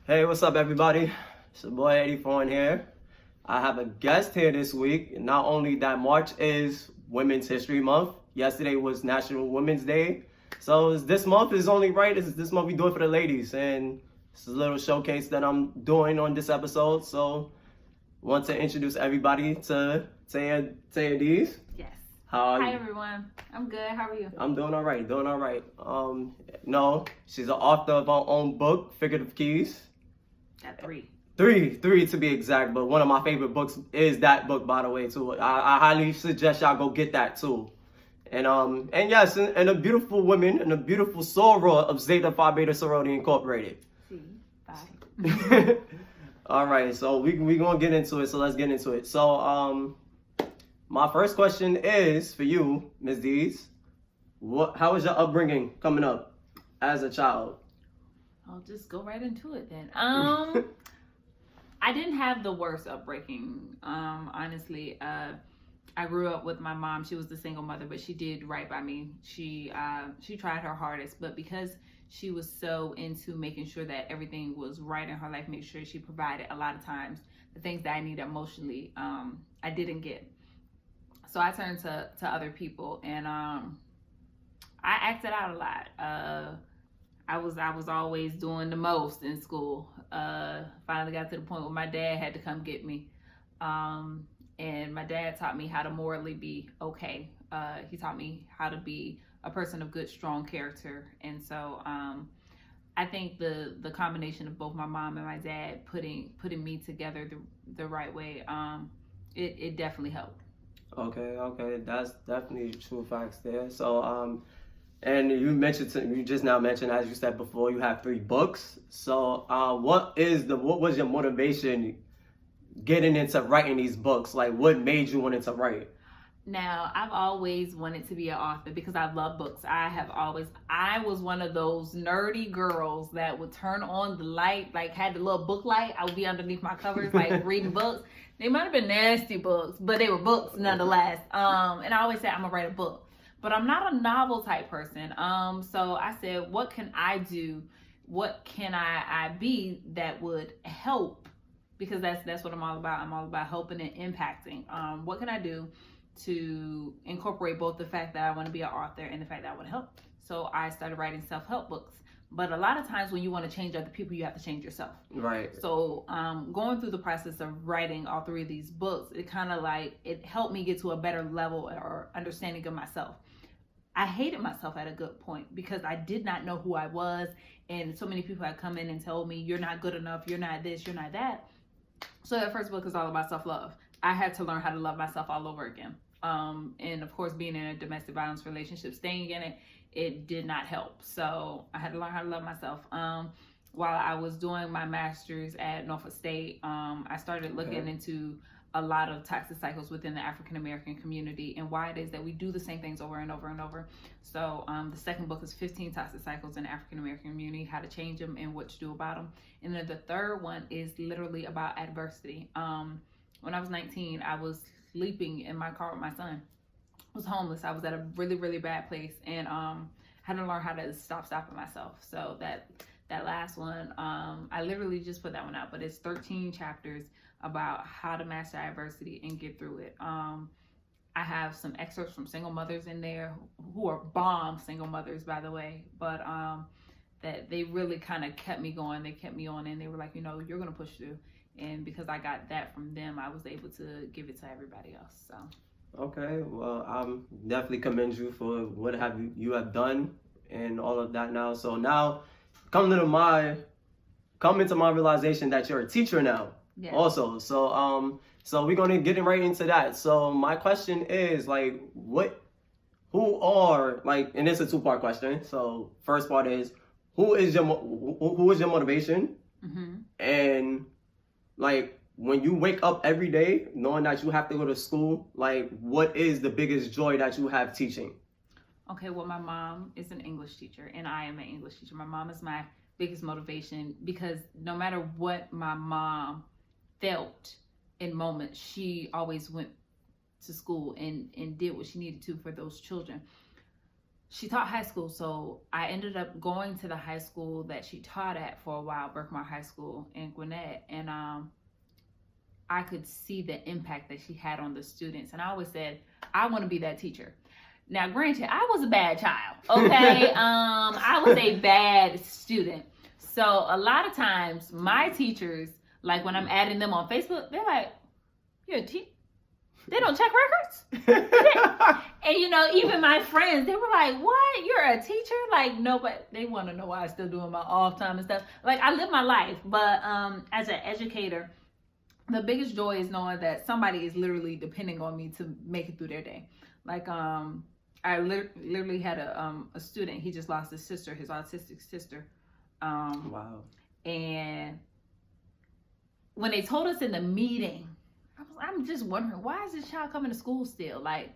Hey, what's up, everybody? It's your boy 84 in here. I have a guest here this week. Not only that, March is Women's History Month. Yesterday was National Women's Day. So this month is only right. This month we do it for the ladies. And it's a little showcase that I'm doing on this episode. So want to introduce everybody to Deas. Yes. How are Hi, you? everyone. I'm good. How are you? I'm doing all right, No, she's the author of her own book, Figurative Keys. Got three. Three to be exact, but one of my favorite books is that book, by the way, too. I highly suggest y'all go get that too. And yes, and a beautiful woman and a beautiful soror of Zeta Phi Beta Sorority Incorporated. See, bye. All right, so we gonna get into it. So let's get into it. So my first question is for you, Ms. Deas. How was your upbringing coming up as a child? I'll just go right into it then. I didn't have the worst upbringing. Honestly, I grew up with my mom. She was the single mother, but she did right by me. She tried her hardest, but because she was so into making sure that everything was right in her life, make sure she provided a lot of times the things that I needed emotionally, I didn't get. So I turned to other people, and I acted out a lot. I was always doing the most in school. Finally got to the point where my dad had to come get me. And my dad taught me how to morally be okay. He taught me how to be a person of good, strong character. And so I think the combination of both my mom and my dad putting me together the right way, it definitely helped. Okay, that's definitely true facts there. So and you just now mentioned, as you said before, you have 3 books. So what was your motivation getting into writing these books? Like, what made you want to write? Now, I've always wanted to be an author because I love books. I was one of those nerdy girls that would turn on the light, like had the little book light. I would be underneath my covers, like reading books. They might have been nasty books, but they were books nonetheless. And I always said, I'm gonna write a book. But I'm not a novel type person. So I said, what can I do? What can I be that would help? Because that's what I'm all about. I'm all about helping and impacting. What can I do to incorporate both the fact that I want to be an author and the fact that I want to help? So I started writing self-help books. But a lot of times when you want to change other people, you have to change yourself. Right. So going through the process of writing all 3 of these books, it helped me get to a better level or understanding of myself. I hated myself at a good point because I did not know who I was. And so many people had come in and told me, you're not good enough, you're not this, you're not that. So that first book is all about self-love. I had to learn how to love myself all over again. And of course, being in a domestic violence relationship, staying in it did not help. So I had to learn how to love myself. While I was doing my master's at Norfolk State, I started looking into a lot of toxic cycles within the African American community and why it is that we do the same things over and over and over. So the second book is 15 toxic cycles in the African American community, how to change them and what to do about them. And then the third one is literally about adversity. When I was 19, I was sleeping in my car with my son. I was homeless. I was at a really, really bad place, and had to learn how to stop stopping myself. So that last one, I literally just put that one out, but it's 13 chapters about how to master adversity and get through it. I have some excerpts from single mothers in there who are bomb single mothers, by the way, but that they really kind of kept me going. They kept me on, and they were like, you're going to push through. And because I got that from them, I was able to give it to everybody else. So. Okay, well, I'm definitely commend you for what you have done and all of that now. So now, come into my realization that you're a teacher now. Yes. Also, so we're gonna get right into that. So my question is and it's a 2-part question. So first part is, who is your motivation? Mm-hmm. And when you wake up every day knowing that you have to go to school, what is the biggest joy that you have teaching? Okay, well, my mom is an English teacher, and I am an English teacher. My mom is my biggest motivation because no matter what my mom felt in moments, she always went to school and did what she needed to for those children. she taught high school, so I ended up going to the high school that she taught at for a while, Berkmar High School in Gwinnett, and I could see the impact that she had on the students. And I always said, I want to be that teacher. Now, granted, I was a bad child, okay? I was a bad student. So a lot of times, my teachers, like when I'm adding them on Facebook, they're like, you're a teacher? They don't check records? And, you know, even my friends, they were like, what? You're a teacher? Like, no, but they want to know why I'm still doing my off time and stuff. Like, I live my life. But as an educator, the biggest joy is knowing that somebody is literally depending on me to make it through their day. Like, I literally had a student. He just lost his sister, his autistic sister. Wow. And when they told us in the meeting, I'm just wondering, why is this child coming to school still? Like,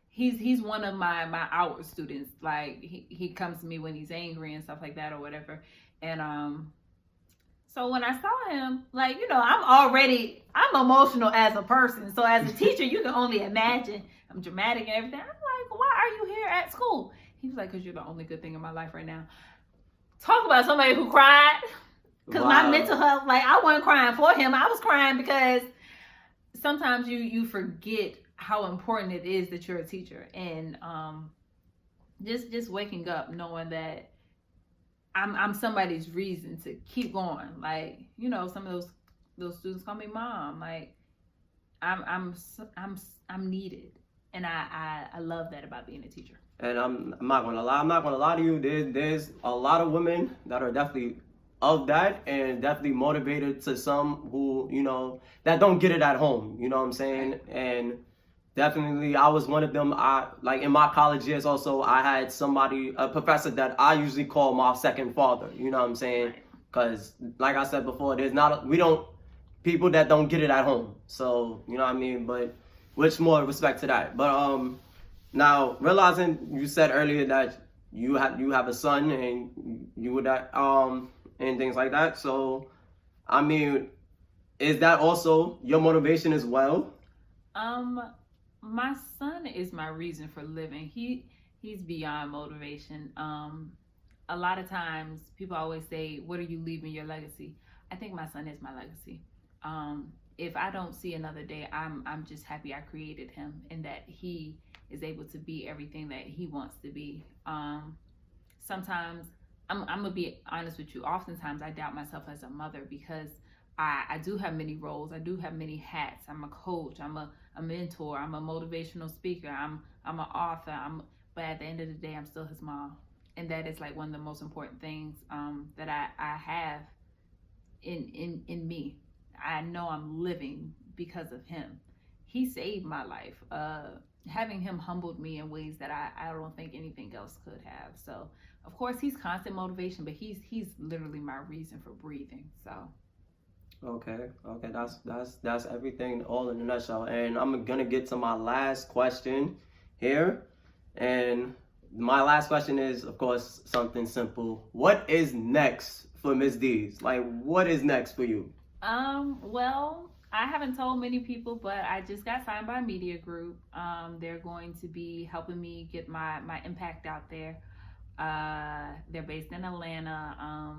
he's one of my outward students. Like, he comes to me when he's angry and stuff like that or whatever. And so when I saw him, like, you know, I'm emotional as a person. So as a teacher, you can only imagine. I'm dramatic and everything. I'm like, why are you here at school? He was like, because you're the only good thing in my life right now. Talk about somebody who cried. Because my mental health, like, I wasn't crying for him. I was crying because sometimes you forget how important it is that you're a teacher. And just waking up knowing that I'm somebody's reason to keep going. Like, you know, some of those students call me mom. Like, I'm needed, and I love that about being a teacher. And I'm not gonna lie to you. There's a lot of women that are definitely of that and definitely motivated to some who, you know, that don't get it at home. You know what I'm saying? And definitely, I was one of them. Like in my college years also, I had a professor that I usually call my second father. You know what I'm saying? Because like I said before, people that don't get it at home. So, you know what I mean? But which more respect to that. But now realizing you said earlier that you have a son and you would that and things like that. So, I mean, is that also your motivation as well? My son is my reason for living. He's beyond motivation. A lot of times people always say, what are you leaving your legacy? I think my son is my legacy. If I don't see another day, I'm just happy I created him and that he is able to be everything that he wants to be. Sometimes I'm gonna be honest with you. Oftentimes I doubt myself as a mother because I do have many roles. I do have many hats. I'm a coach. I'm a mentor. I'm a motivational speaker. I'm an author. But at the end of the day, I'm still his mom, and that is like one of the most important things that I have in me. I know I'm living because of him. He saved my life. Having him humbled me in ways that I don't think anything else could have. So, of course, he's constant motivation, but he's literally my reason for breathing. So. Okay, that's everything all in a nutshell. And I'm gonna get to my last question here. And my last question is, of course, something simple. What is next for Miss Deas? Like, what is next for you? Well, I haven't told many people, but I just got signed by a media group. They're going to be helping me get my impact out there. They're based in Atlanta.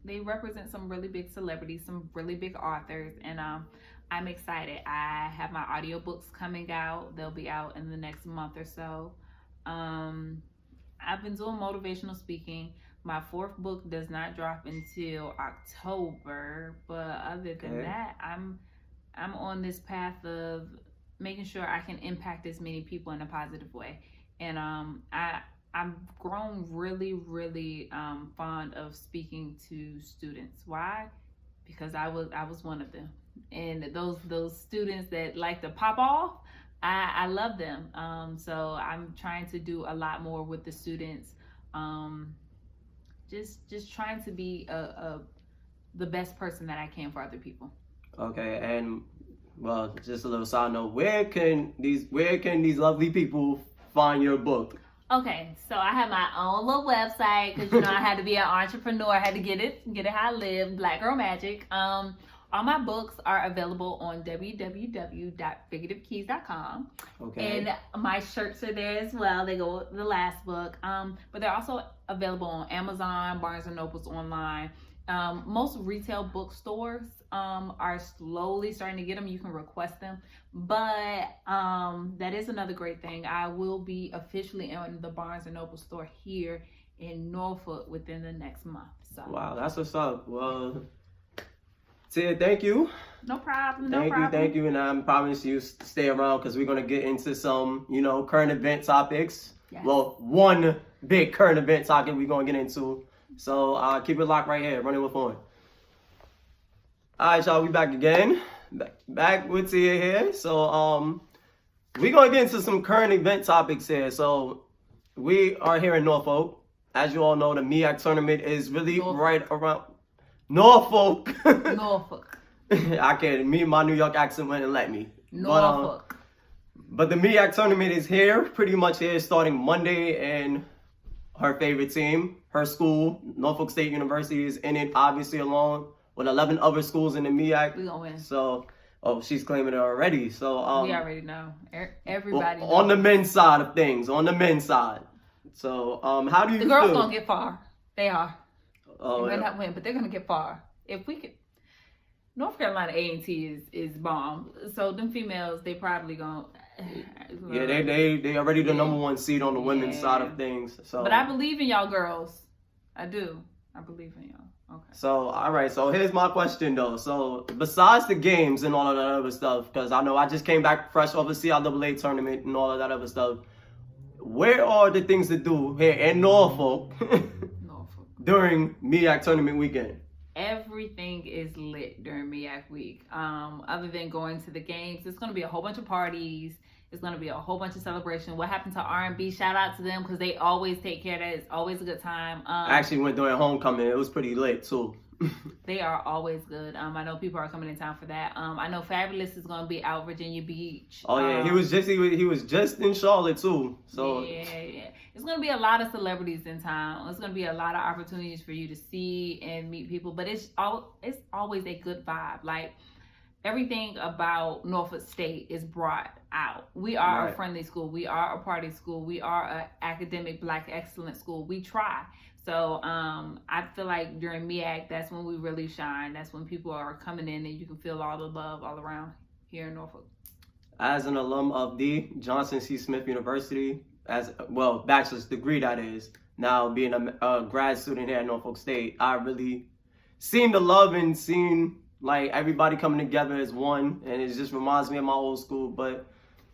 They represent some really big celebrities, some really big authors, and I'm excited. I have my audiobooks coming out. They'll be out in the next month or so. I've been doing motivational speaking. My 4th book does not drop until October, but other than that, I'm on this path of making sure I can impact as many people in a positive way. And I've grown really, really fond of speaking to students. Why? Because I was one of them. And those students that like to pop off, I love them. So I'm trying to do a lot more with the students. Just trying to be the best person that I can for other people. Okay, and well, just a little side note. Where can these lovely people find your book? Okay, so I have my own little website because I had to be an entrepreneur. I had to get it how I live. Black Girl Magic. All my books are available on www.figurativekeys.com. Okay. And my shirts are there as well. They go with the last book. But they're also available on Amazon, Barnes & Noble's online. Most retail bookstores are slowly starting to get them. You can request them. But that is another great thing. I will be officially in the Barnes & Noble store here in Norfolk within the next month. So. Wow, that's what's up. Well, Tia, thank you. No problem. Thank you. And I promise you stay around because we're going to get into some, current event topics. Yes. Well, one big current event topic we're going to get into. So keep it locked right here. Running with Fun. All right, y'all, we back again. Back with Tia here. So we're going to get into some current event topics here. So we are here in Norfolk. As you all know, the MEAC tournament is really right around Norfolk. Norfolk. I can't. Me and my New York accent wouldn't let me. Norfolk. But the MEAC tournament is here, pretty much here, starting Monday, and her favorite team, her school, Norfolk State University, is in it, obviously, along with 11 other schools in the MEAC. We gonna win. So, she's claiming it already. So, we already know. Everybody knows. On the men's side of things, So, how do you feel? The girls gonna get far. They are. Oh, they may not win, but they're gonna get far. If we could, North Carolina A&T is bomb. So them females, they probably gonna. Yeah, they already the number one seed on the women's side of things. So, but I believe in y'all girls. I do. I believe in y'all. Okay. So, all right. So here's my question though. So besides the games and all of that other stuff, because I know I just came back fresh off the CIAA tournament and all of that other stuff. Where are the things to do here in Norfolk during MEAC tournament weekend? Everything is lit during MEAC week. Other than going to the games, it's going to be a whole bunch of parties. It's going to be a whole bunch of celebration. What happened to R&B? Shout out to them because they always take care of that. It's always a good time. I actually went during homecoming. It was pretty lit too. They are always good. I know people are coming in town for that. I know Fabulous is going to be out Virginia Beach. Oh yeah, he was just in Charlotte too. So yeah. It's going to be a lot of celebrities in town. It's going to be a lot of opportunities for you to see and meet people. But it's always a good vibe. Like everything about Norfolk State is brought out. We are a friendly school. We are a party school. We are an academic Black excellent school. We try. So I feel like during MEAC, that's when we really shine. That's when people are coming in and you can feel all the love all around here in Norfolk. As an alum of the Johnson C. Smith University, bachelor's degree that is, now being a grad student here at Norfolk State, I really seen the love and seen like everybody coming together as one, and it just reminds me of my old school. But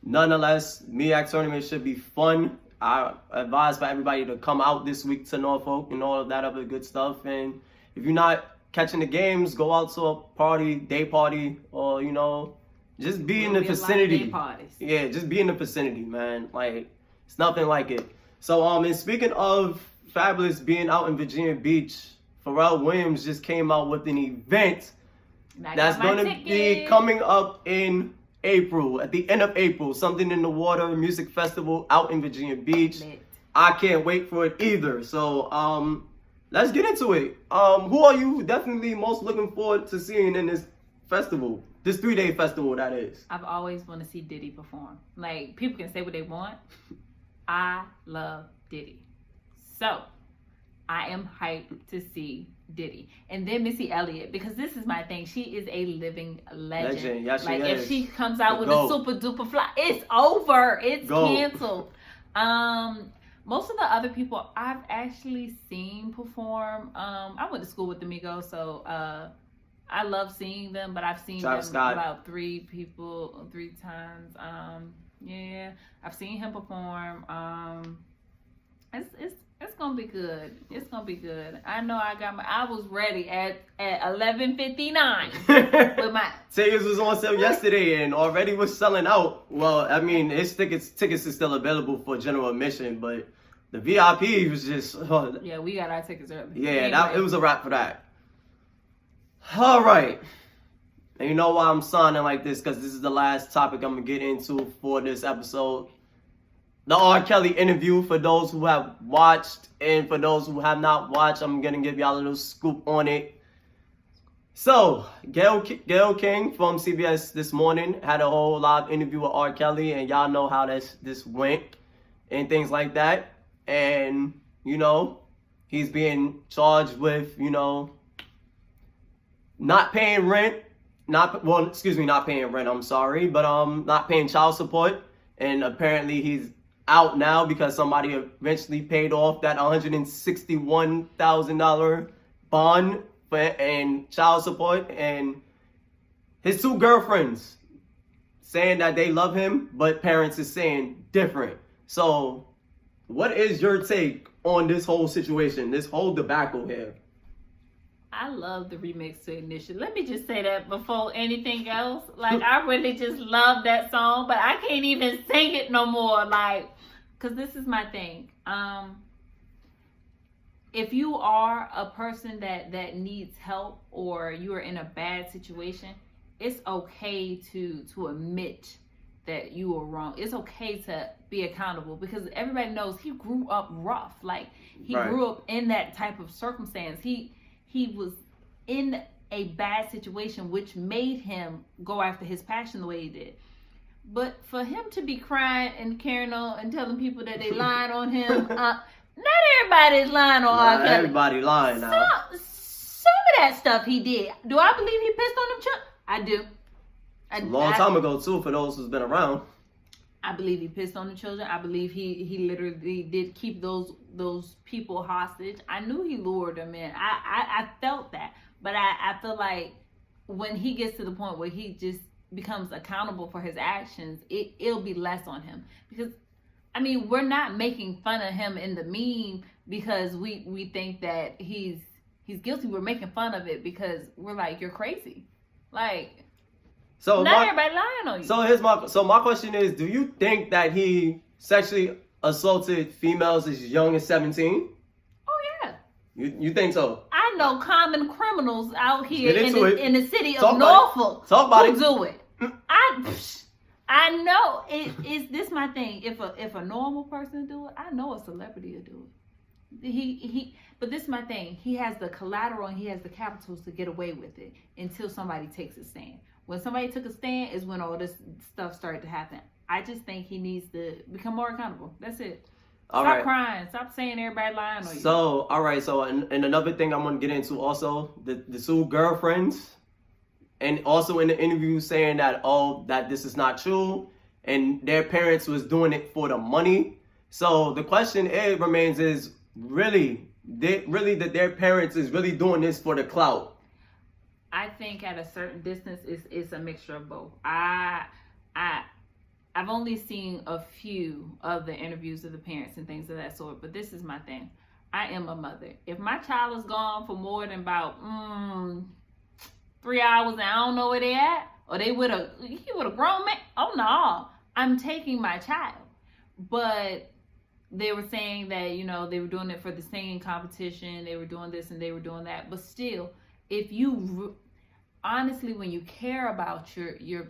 nonetheless, MEAC tournament should be fun. I advise for everybody to come out this week to Norfolk and all of that other good stuff. And if you're not catching the games, go out to a party, day party, or just be in the vicinity. Yeah, just be in the vicinity, man. Like it's nothing like it. So and speaking of Fabulous being out in Virginia Beach, Pharrell Williams just came out with an event that's going to be coming up in April, at the end of April, Something in the Water Music Festival out in Virginia Beach. Lit. I can't wait for it either. So let's get into it. Who are you definitely most looking forward to seeing in this festival? This 3-day festival, that is. I've always wanted to see Diddy perform. Like, people can say what they want. I love Diddy. So, I am hyped to see Diddy. And then Missy Elliott, because this is my thing. She is a living legend. Yes, like, she is. if she comes out with a super duper fly, it's over. It's canceled. Most of the other people I've actually seen perform, I went to school with the Migos, so I love seeing them, but I've seen Travis them Scott. about 3 times. Yeah, I've seen him perform. It's gonna be good. It's gonna be good. I know I was ready at 11:59 with my tickets was on sale yesterday and already was selling out. Well, I mean, his tickets are still available for general admission, but the VIP was just yeah, we got our tickets early. Yeah, anyway. it was a wrap for that. All right. And you know why I'm sounding like this? Because this is the last topic I'm going to get into for this episode. The R.KELLY interview, for those who have watched and for those who have not watched, I'm going to give y'all a little scoop on it. So, Gail King from CBS this morning had a whole live interview with R. Kelly, and y'all know how this went and things like that. And, you know, he's being charged with, you know, not paying rent, not paying rent, I'm sorry, but not paying child support. And apparently he's out now because somebody eventually paid off that $161,000 bond and child support. And his two girlfriends saying that they love him, but parents is saying different. So what is your take on this whole situation, this whole debacle here? I love the remix to Ignition. Let me just say that before anything else. Like, I really just love that song, but I can't even sing it no more. Like, because this is my thing. If you are a person that needs help, or you are in a bad situation, it's okay to admit that you were wrong. It's okay to be accountable, because everybody knows he grew up rough. Like, he grew up in that type of circumstance. He was in a bad situation, which made him go after his passion the way he did. But for him to be crying and carrying on and telling people that they lying on him, not everybody's lying on R. Kelly. Everybody lying now. Some of that stuff he did. Do I believe he pissed on them children? I do. A long time ago too, for those who's been around. I believe he pissed on the children. I believe he literally did keep those people hostage. I knew he lured them in. I felt that. But I feel like when he gets to the point where he just becomes accountable for his actions, it'll be less on him. Because, I mean, we're not making fun of him in the meme because we think that he's guilty. We're making fun of it because we're like, you're crazy. Like, so not everybody lying on you. So my question is, do you think that he sexually assaulted females as young as 17? Oh yeah. You think so? I know common criminals out here in the city of Norfolk. Talk about it. Do it. I know it's this my thing. If a normal person do it, I know a celebrity will do it. But this is my thing. He has the collateral and he has the capitals to get away with it until somebody takes a stand. When somebody took a stand is when all this stuff started to happen. I just think he needs to become more accountable. That's it. Stop crying. Stop saying everybody lying on you. So, all right. So, and another thing I'm going to get into also, the two girlfriends, and also in the interview saying that, that this is not true, and their parents was doing it for the money. So the question remains is, really that their parents is really doing this for the clout? I think at a certain distance, it's a mixture of both. I've only seen a few of the interviews of the parents and things of that sort, but this is my thing. I am a mother. If my child is gone for more than about 3 hours and I don't know where they at, or he with a grown man, oh no, I'm taking my child. But they were saying that, you know, they were doing it for the singing competition, they were doing this and they were doing that. But still, if you honestly, when you care about your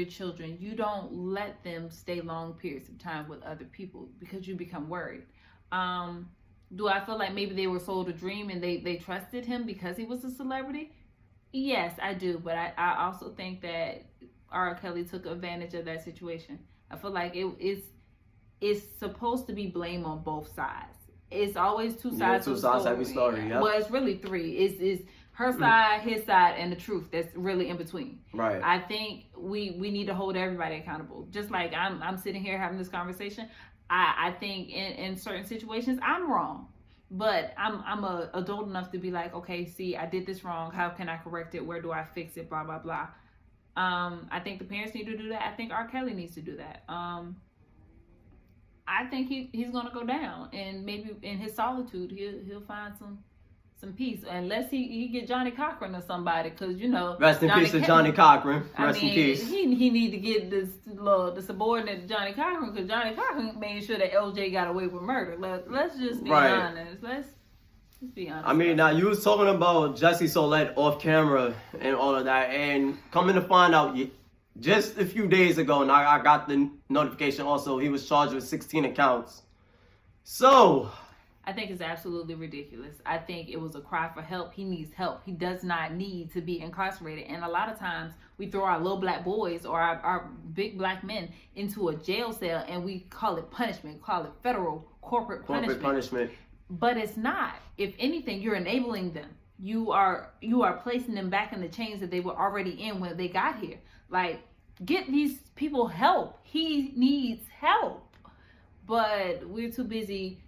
children, you don't let them stay long periods of time with other people because you become worried. Do I feel like maybe they were sold a dream and they trusted him because he was a celebrity? Yes, I do. But I also think that R. Kelly took advantage of that situation. I feel like it's supposed to be blame on both sides. It's always two sides of the story. Every story. Yeah. Well, it's really three. It's her side, his side, and the truth that's really in between. Right. I think we need to hold everybody accountable. Just like I'm sitting here having this conversation. I think in certain situations I'm wrong, but I'm adult enough to be like, okay, see, I did this wrong. How can I correct it? Where do I fix it? Blah blah blah. I think the parents need to do that. I think R. Kelly needs to do that. I think he's gonna go down, and maybe in his solitude he'll find some peace, unless he get Johnny Cochran or somebody, because you know. Rest in peace to Johnny Cochran. Rest in peace. He need to get the subordinate to Johnny Cochran, because Johnny Cochran made sure that LJ got away with murder. Let's just be honest. Let's be honest. I mean, now you was talking about Jesse Smollett off camera and all of that, and coming to find out, just a few days ago, and I got the notification also, he was charged with 16 accounts. So, I think it's absolutely ridiculous. I think it was a cry for help. He needs help. He does not need to be incarcerated. And a lot of times we throw our little black boys or our big black men into a jail cell and we call it punishment, call it federal corporate punishment. But it's not. If anything, you're enabling them. You are placing them back in the chains that they were already in when they got here. Like, get these people help. He needs help. But we're too busy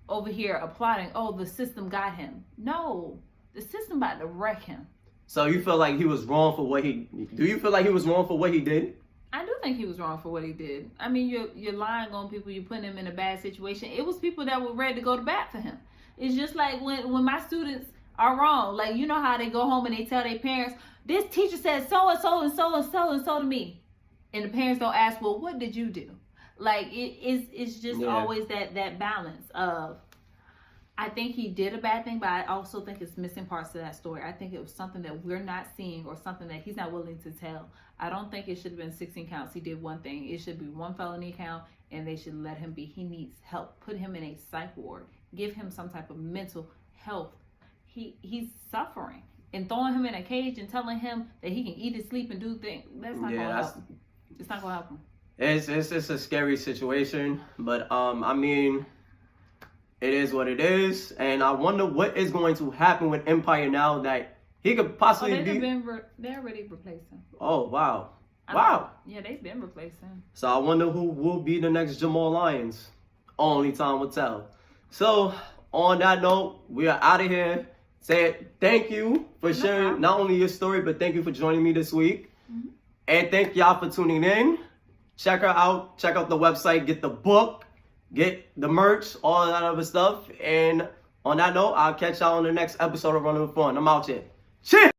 over here applauding, oh, the system got him. No, the system about to wreck him. So you feel like he was wrong for what he... Do you feel like he was wrong for what he did? I do think he was wrong for what he did. I mean, you're lying on people. You're putting them in a bad situation. It was people that were ready to go to bat for him. It's just like when my students are wrong. Like, you know how they go home and they tell their parents, this teacher said so-and-so and so-and-so and so to me. And the parents don't ask, well, what did you do? Like, it's just always that balance of, I think he did a bad thing, but I also think it's missing parts of that story. I think it was something that we're not seeing or something that he's not willing to tell. I don't think it should have been 16 counts. He did one thing. It should be one felony count, and they should let him be. He needs help. Put him in a psych ward. Give him some type of mental health. He's suffering. And throwing him in a cage and telling him that he can eat and sleep and do things, that's not going to help him. It's not going to help him. It's a scary situation, but I mean, it is what it is, and I wonder what is going to happen with Empire now that he could possibly they already replaced him. Oh, wow. Yeah, they've been replacing. So I wonder who will be the next Jamal Lyons. Only time will tell. So on that note, we are out of here. Say thank you for sharing not only your story, but thank you for joining me this week. Mm-hmm. And thank y'all for tuning in. Check her out. Check out the website. Get the book. Get the merch. All that other stuff. And on that note, I'll catch y'all on the next episode of Running with Fun. I'm out here. Cheers!